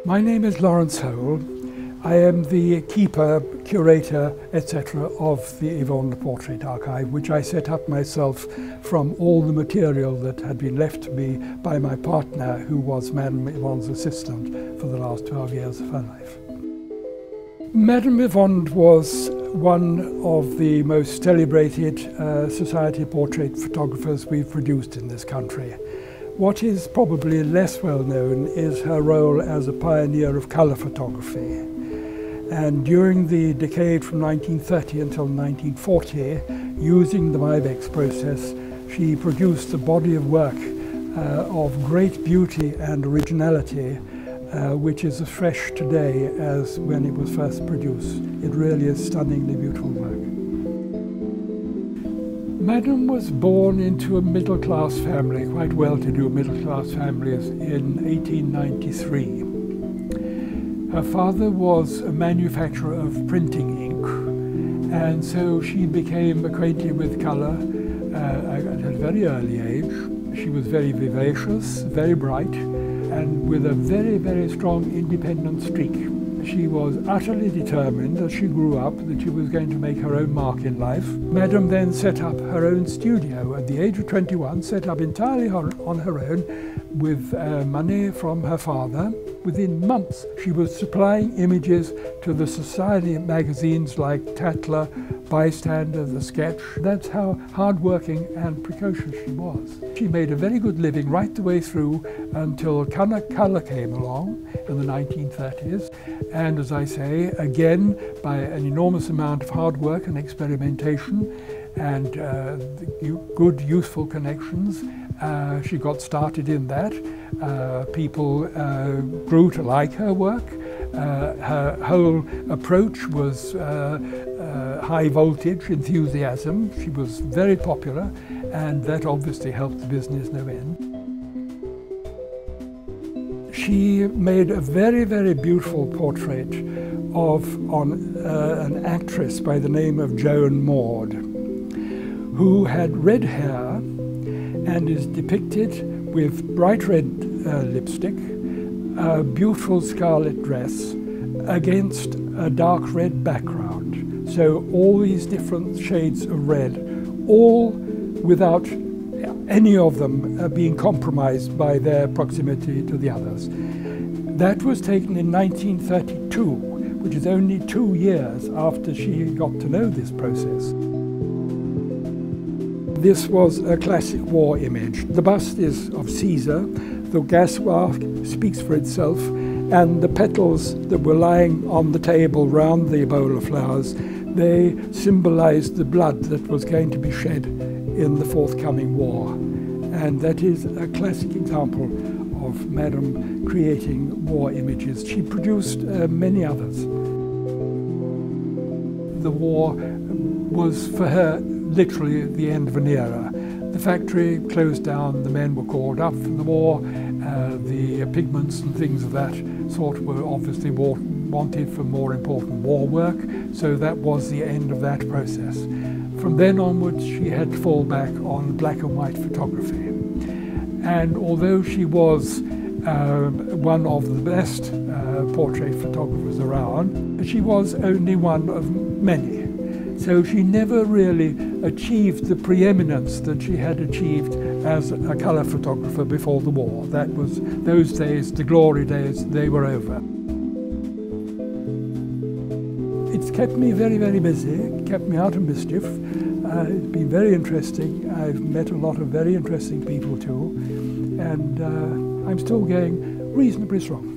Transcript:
My name is Lawrence Hole. I am the keeper, curator, etc. of the Yvonne Portrait Archive, which I set up myself from all the material that had been left to me by my partner, who was Madame Yvonne's assistant for the last 12 years of her life. Madame Yvonne was one of the most celebrated society portrait photographers we've produced in this country. What is probably less well known is her role as a pioneer of colour photography. And during the decade from 1930 until 1940, using the Mybex process, she produced a body of work of great beauty and originality, which is as fresh today as when it was first produced. It really is stunningly beautiful work. Madame was born into a middle-class family, quite well-to-do middle-class families, in 1893. Her father was a manufacturer of printing ink, and so she became acquainted with colour at a very early age. She was very vivacious, very bright, and with a very, very strong independent streak. She was utterly determined as she grew up that she was going to make her own mark in life. Madame then set up her own studio at the age of 21, set up entirely on her own with money from her father. Within months, she was supplying images to the society magazines like Tatler, Bystander, The Sketch. That's how hard-working and precocious she was. She made a very good living right the way through until colour came along in the 1930s. And as I say, again, by an enormous amount of hard work and experimentation and good, useful connections, she got started in that. People grew to like her work. Her whole approach was high voltage enthusiasm. She was very popular, and that obviously helped the business no end. She made a very, very beautiful portrait of an actress by the name of Joan Maud, who had red hair and is depicted with bright red lipstick, a beautiful scarlet dress against a dark red background. So all these different shades of red, all without any of them being compromised by their proximity to the others. That was taken in 1932, which is only 2 years after she got to know this process. This was a classic war image. The bust is of Caesar, the gas work speaks for itself, and the petals that were lying on the table round the bowl of flowers, they symbolized the blood that was going to be shed in the forthcoming war. And that is a classic example of Madame creating war images. She produced many others. The war was for her literally the end of an era. The factory closed down, the men were called up from the war, the pigments and things of that sort were obviously wanted for more important war work, so that was the end of that process. From then onwards, she had to fall back on black and white photography. And although she was one of the best portrait photographers around, she was only one of many. So she never really achieved the preeminence that she had achieved as a colour photographer before the war. That was those days, the glory days, they were over. It's kept me very, very busy, kept me out of mischief. It's been very interesting. I've met a lot of very interesting people too, and I'm still going reasonably strong.